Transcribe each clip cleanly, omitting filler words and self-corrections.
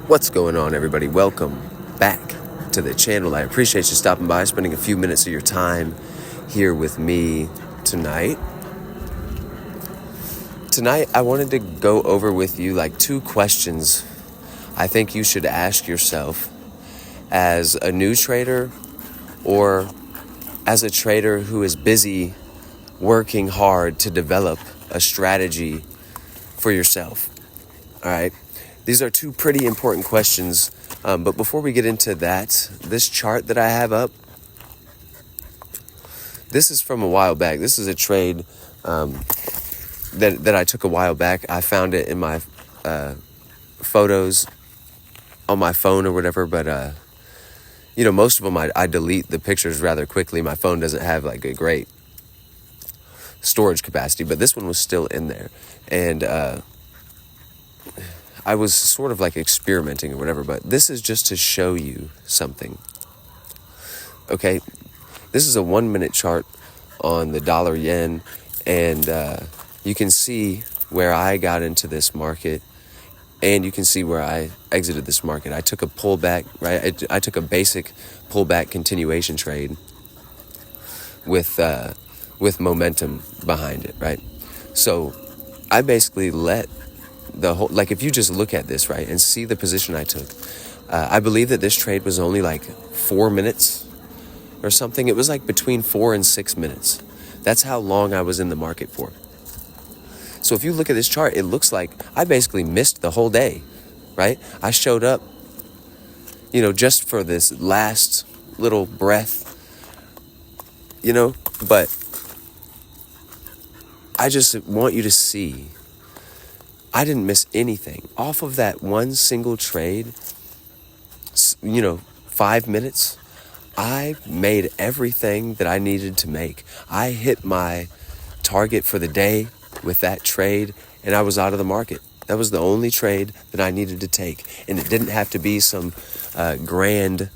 What's going on, everybody? Welcome back to the channel. I appreciate you stopping by, spending a few minutes of your time here with me tonight. Tonight, I wanted to go over with you like two questions I think you should ask yourself as a new trader or as a trader who is busy working hard to develop a strategy for yourself. All right. These are two pretty important questions. But before we get into that, this chart that I have up, this is from a while back. This is a trade that I took a while back. I found it in my photos on my phone or whatever. But, most of them I delete the pictures rather quickly. My phone doesn't have like a great storage capacity. But this one was still in there. And I was sort of like experimenting or whatever, but this is just to show you something. Okay, this is a 1 minute chart on the dollar yen, and you can see where I got into this market, and you can see where I exited this market. I took a pullback, right? I took a basic pullback continuation trade with momentum behind it, right? So I basically let the whole, like if you just look at this, right, and see the position I took, I believe that this trade was only like 4 minutes or something. It was like between 4 and 6 minutes. That's how long I was in the market for. So if you look at this chart, it looks like I basically missed the whole day, right? I showed up, just for this last little breath, but I just want you to see I didn't miss anything. Off of that one single trade, 5 minutes, I made everything that I needed to make. I hit my target for the day with that trade, and I was out of the market. That was the only trade that I needed to take. And it didn't have to be some grand,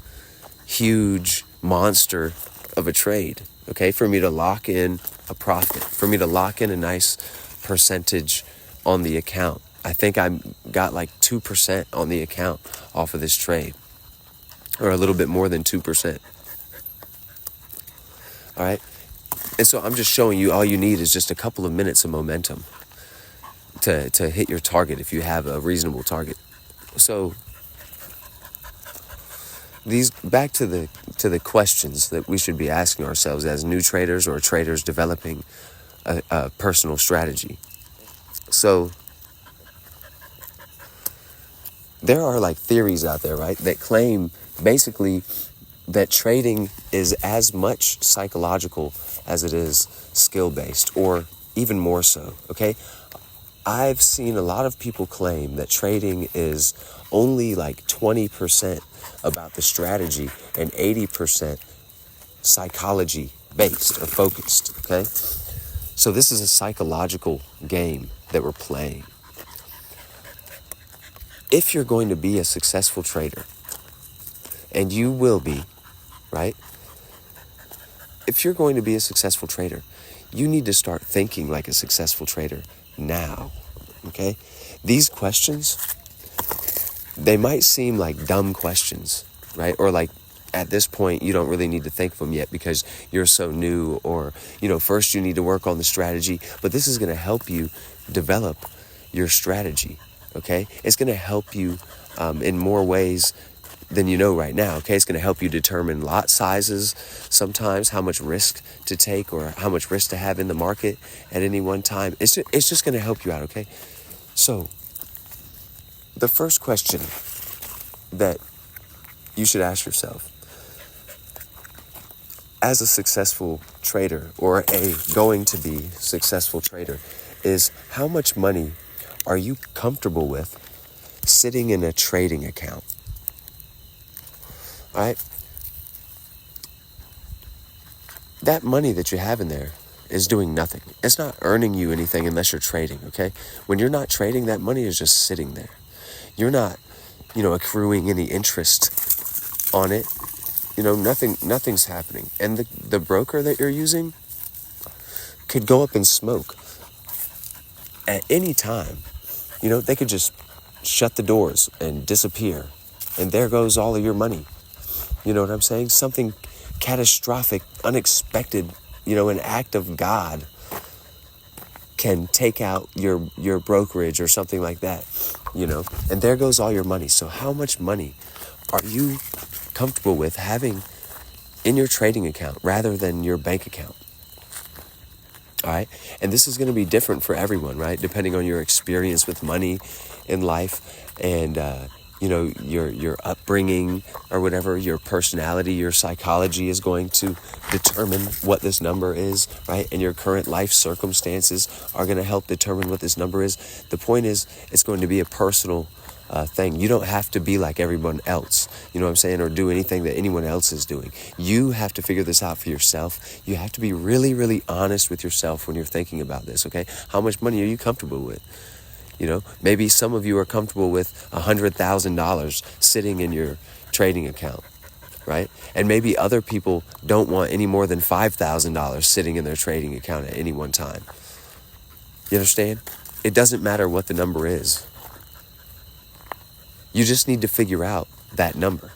huge monster of a trade, okay, for me to lock in a profit, for me to lock in a nice percentage on the account. I think I got like 2% on the account off of this trade, or a little bit more than 2%. All right. And so I'm just showing you all you need is just a couple of minutes of momentum to hit your target if you have a reasonable target. So these back to the questions that we should be asking ourselves as new traders or traders developing a personal strategy. So there are like theories out there, right, that claim basically that trading is as much psychological as it is skill-based, or even more so, okay? I've seen a lot of people claim that trading is only like 20% about the strategy and 80% psychology-based or focused, okay? So this is a psychological game that we're playing. If you're going to be a successful trader, and you will be, right? If you're going to be a successful trader, you need to start thinking like a successful trader now, okay? These questions, they might seem like dumb questions, right? Or like at this point, you don't really need to think of them yet because you're so new, or, first you need to work on the strategy, but this is going to help you develop your strategy, okay? It's going to help you in more ways than you know right now, okay? It's going to help you determine lot sizes sometimes, how much risk to take or how much risk to have in the market at any one time. It's just going to help you out, okay? So the first question that you should ask yourself as a successful trader or a going to be successful trader is, how much money are you comfortable with sitting in a trading account? All right? That money that you have in there is doing nothing. It's not earning you anything unless you're trading, okay? When you're not trading, that money is just sitting there. You're not, accruing any interest on it. Nothing's happening. And the broker that you're using could go up in smoke at any time. They could just shut the doors and disappear. And there goes all of your money. You know what I'm saying? Something catastrophic, unexpected, an act of God can take out your brokerage or something like that, and there goes all your money. So how much money are you comfortable with having in your trading account rather than your bank account? All right. And this is going to be different for everyone, right? Depending on your experience with money in life and, your upbringing or whatever, your personality, your psychology is going to determine what this number is, right? And your current life circumstances are going to help determine what this number is. The point is, it's going to be a personal thing. You don't have to be like everyone else, you know what I'm saying, or do anything that anyone else is doing. You have to figure this out for yourself. You have to be really, really honest with yourself when you're thinking about this, okay? How much money are you comfortable with? Maybe some of you are comfortable with $100,000 sitting in your trading account, right? And maybe other people don't want any more than $5,000 sitting in their trading account at any one time. You understand? It doesn't matter what the number is. You just need to figure out that number,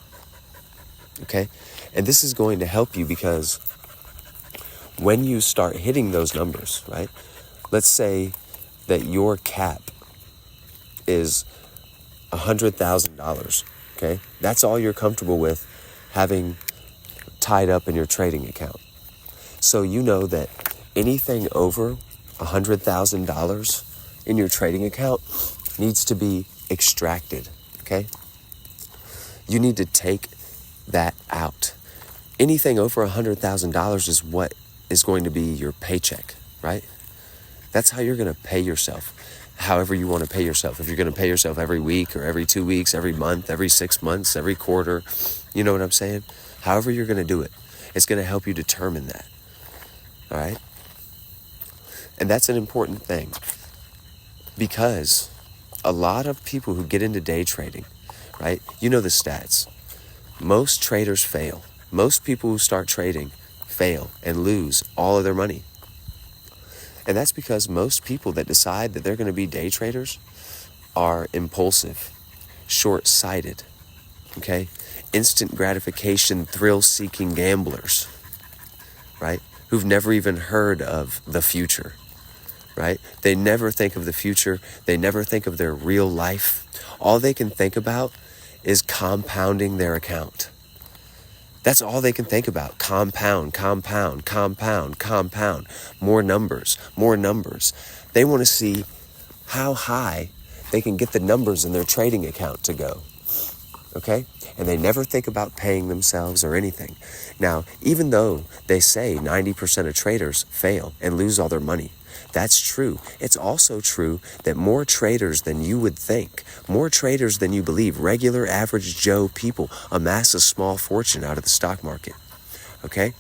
okay? And this is going to help you because when you start hitting those numbers, right? Let's say that your cap is $100,000, okay? That's all you're comfortable with having tied up in your trading account. So you know that anything over $100,000 in your trading account needs to be extracted, okay? You need to take that out. Anything over $100,000 is what is going to be your paycheck, right? That's how you're going to pay yourself, however you want to pay yourself. If you're going to pay yourself every week or every 2 weeks, every month, every 6 months, every quarter, you know what I'm saying? However you're going to do it, it's going to help you determine that, all right? And that's an important thing because a lot of people who get into day trading, right? You know the stats. Most traders fail. Most people who start trading fail and lose all of their money. And that's because most people that decide that they're going to be day traders are impulsive, short-sighted, okay? Instant gratification, thrill-seeking gamblers, right? Who've never even heard of the future, right? They never think of the future. They never think of their real life. All they can think about is compounding their account. That's all they can think about. Compound, compound, compound, compound. More numbers, more numbers. They want to see how high they can get the numbers in their trading account to go. Okay? And they never think about paying themselves or anything. Now, even though they say 90% of traders fail and lose all their money, that's true. It's also true that more traders than you would think, more traders than you believe, regular average Joe people amass a small fortune out of the stock market. Okay?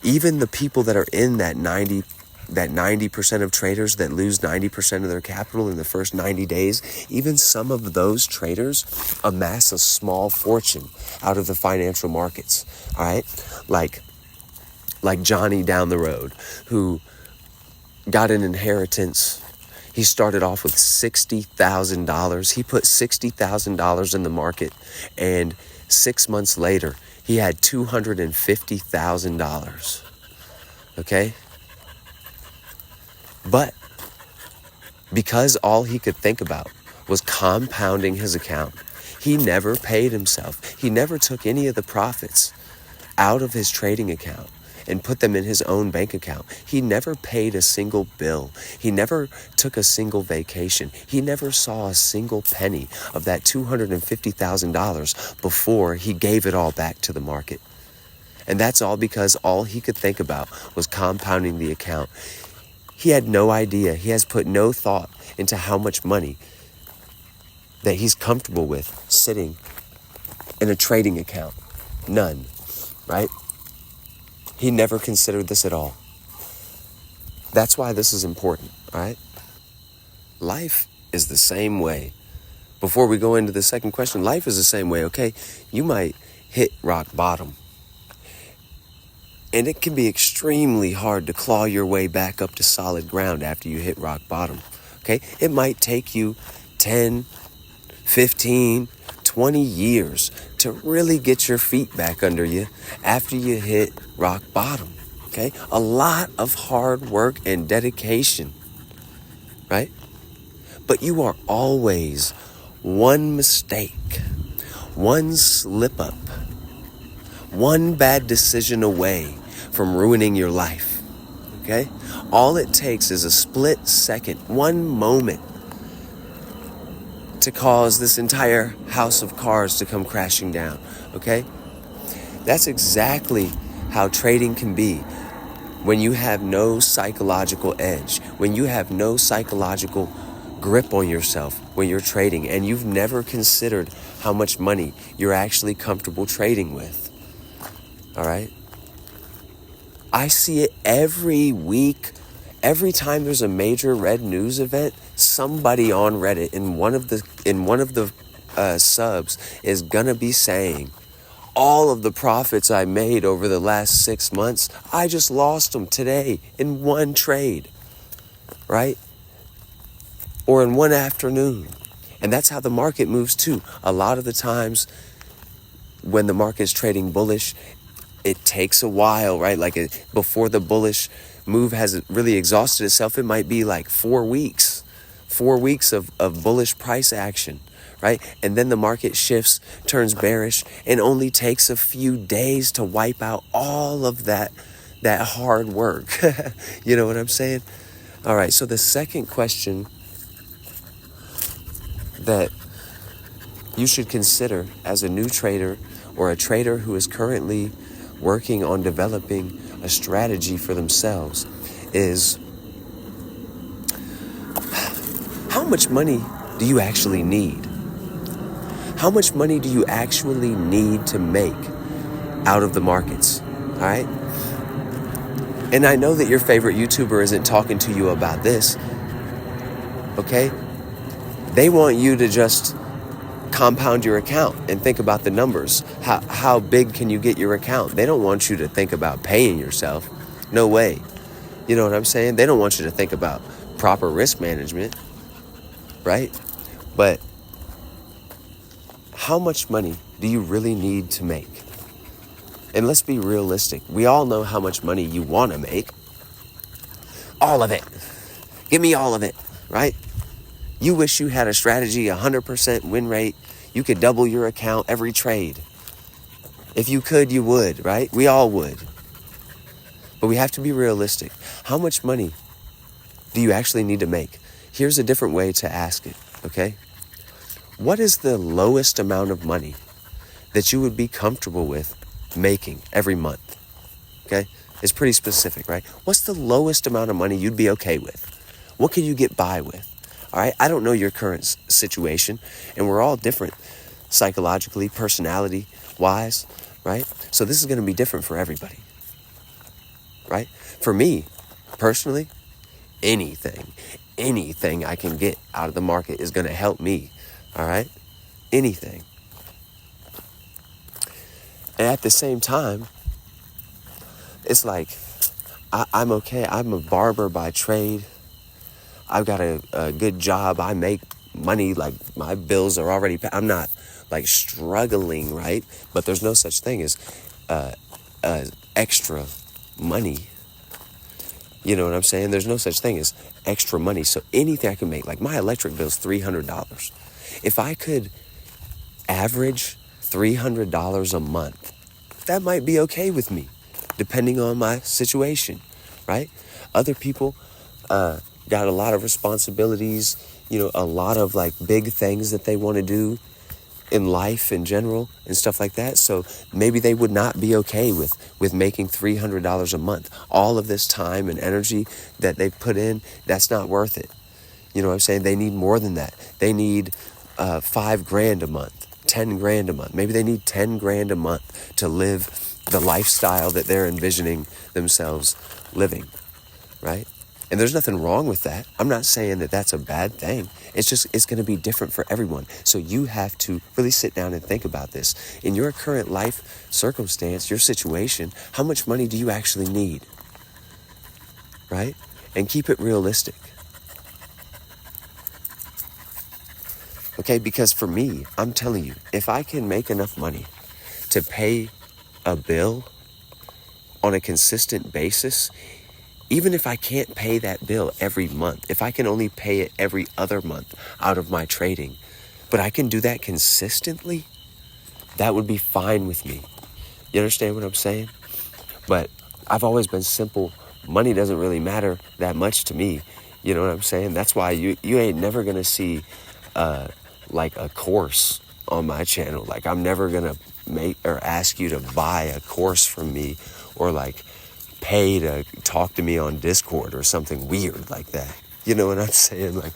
Even the people that are in that 90% of traders that lose 90% of their capital in the first 90 days, even some of those traders amass a small fortune out of the financial markets. All right? Like Johnny down the road, who got an inheritance. He started off with $60,000. He put $60,000 in the market, and 6 months later, he had $250,000. Okay? But because all he could think about was compounding his account, he never paid himself. He never took any of the profits out of his trading account and put them in his own bank account. He never paid a single bill. He never took a single vacation. He never saw a single penny of that $250,000 before he gave it all back to the market. And that's all because all he could think about was compounding the account. He had no idea. He has put no thought into how much money that he's comfortable with sitting in a trading account. None, right? He never considered this at all. That's why this is important, all right? Life is the same way. Before we go into the second question, life is the same way, okay? You might hit rock bottom. And it can be extremely hard to claw your way back up to solid ground after you hit rock bottom, okay? It might take you 10, 15, 20 years to really get your feet back under you after you hit rock bottom. Okay? A lot of hard work and dedication, right? But you are always one mistake, one slip up, one bad decision away from ruining your life. Okay? All it takes is a split second, one moment, to cause this entire house of cards to come crashing down. Okay? That's exactly how trading can be when you have no psychological edge, when you have no psychological grip on yourself when you're trading, and you've never considered how much money you're actually comfortable trading with. All right? I see it every week. Every time there's a major red news event, somebody on Reddit in one of the subs is gonna be saying, all of the profits I made over the last 6 months, I just lost them today in one trade, right? Or in one afternoon. And that's how the market moves too. A lot of the times when the market is trading bullish, it takes a while, right? Before the bullish move has really exhausted itself, it might be like 4 weeks. 4 weeks of bullish price action, right? And then the market shifts, turns bearish, and only takes a few days to wipe out all of that hard work. You know what I'm saying? All right, so the second question that you should consider as a new trader or a trader who is currently working on developing a strategy for themselves is, how much money do you actually need? How much money do you actually need to make out of the markets? All right? And I know that your favorite YouTuber isn't talking to you about this, okay? They want you to just compound your account and think about the numbers. How big can you get your account? They don't want you to think about paying yourself. No way. You know what I'm saying? They don't want you to think about proper risk management, right? But how much money do you really need to make? And let's be realistic. We all know how much money you want to make. All of it. Give me all of it, right? You wish you had a strategy, 100% win rate. You could double your account every trade. If you could, you would, right? We all would. But we have to be realistic. How much money do you actually need to make? Here's a different way to ask it, okay? What is the lowest amount of money that you would be comfortable with making every month? Okay? It's pretty specific, right? What's the lowest amount of money you'd be okay with? What can you get by with? All right, I don't know your current situation, and we're all different psychologically, personality-wise, right? So this is going to be different for everybody, right? For me, personally, anything I can get out of the market is going to help me, all right? Anything. And at the same time, it's like, I'm okay. I'm a barber by trade. I've got a good job. I make money. Like, my bills are already paid. I'm not like struggling, right? But there's no such thing as extra money. You know what I'm saying? There's no such thing as extra money. So anything I can make, like my electric bill is $300. If I could average $300 a month, that might be okay with me, depending on my situation, right? Other people got a lot of responsibilities, a lot of like big things that they want to do in life in general and stuff like that. So maybe they would not be okay with making $300 a month. All of this time and energy that they put in, that's not worth it. You know what I'm saying? They need more than that. They need $5,000 a month, $10,000 a month. Maybe they need $10,000 a month to live the lifestyle that they're envisioning themselves living, right? And there's nothing wrong with that. I'm not saying that that's a bad thing. It's going to be different for everyone. So you have to really sit down and think about this. In your current life circumstance, your situation, how much money do you actually need? Right? And keep it realistic. Okay, because for me, I'm telling you, if I can make enough money to pay a bill on a consistent basis, even if I can't pay that bill every month, if I can only pay it every other month out of my trading, but I can do that consistently, that would be fine with me. You understand what I'm saying? But I've always been simple. Money doesn't really matter that much to me. You know what I'm saying? That's why you ain't never gonna see like a course on my channel. Like I'm never gonna make or ask you to buy a course from me or like pay to talk to me on Discord or something weird like that. You know what I'm saying? Like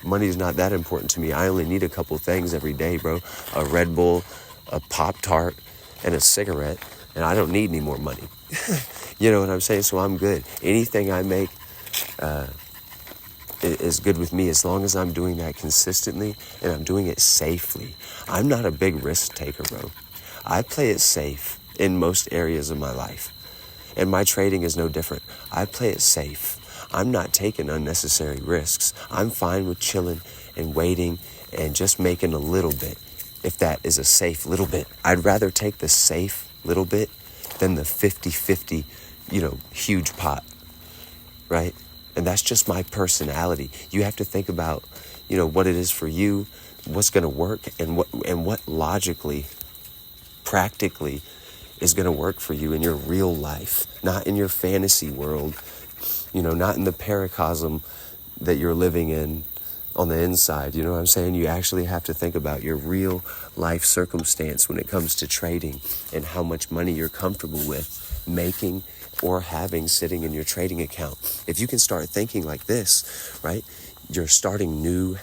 money's not that important to me. I only need a couple things every day, bro. A Red Bull, a Pop-Tart, and a cigarette, and I don't need any more money. You know what I'm saying? So I'm good. Anything I make is good with me as long as I'm doing that consistently and I'm doing it safely. I'm not a big risk taker, bro. I play it safe in most areas of my life. And my trading is no different. I play it safe. I'm not taking unnecessary risks. I'm fine with chilling and waiting and just making a little bit, if that is a safe little bit. I'd rather take the safe little bit than the 50-50, huge pot, right? And that's just my personality. You have to think about, what it is for you, what's going to work, and what logically, practically is going to work for you in your real life, not in your fantasy world, not in the paracosm that you're living in on the inside. You know what I'm saying? You actually have to think about your real life circumstance when it comes to trading and how much money you're comfortable with making or having sitting in your trading account. If you can start thinking like this, right, you're starting new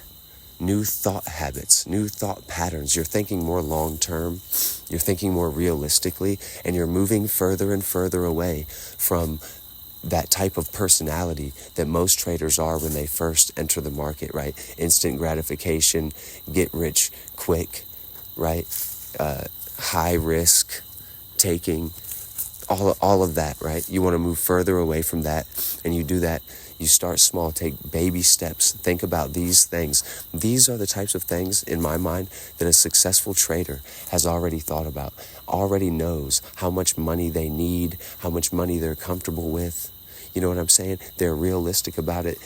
thought habits, new thought patterns. You're thinking more long-term, you're thinking more realistically, and you're moving further and further away from that type of personality that most traders are when they first enter the market, right? Instant gratification, get rich quick, right? High risk taking, all of that, right? You want to move further away from that, and you do that. You start small, take baby steps, think about these things. These are the types of things, in my mind, that a successful trader has already thought about, already knows how much money they need, how much money they're comfortable with. You know what I'm saying? They're realistic about it.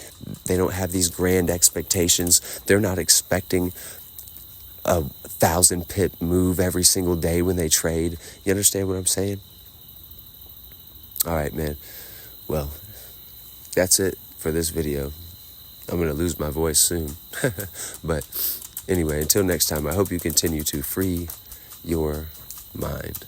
They don't have these grand expectations. They're not expecting a 1,000 pip move every single day when they trade. You understand what I'm saying? All right, man. Well, that's it for this video. I'm going to lose my voice soon. But anyway, until next time, I hope you continue to free your mind.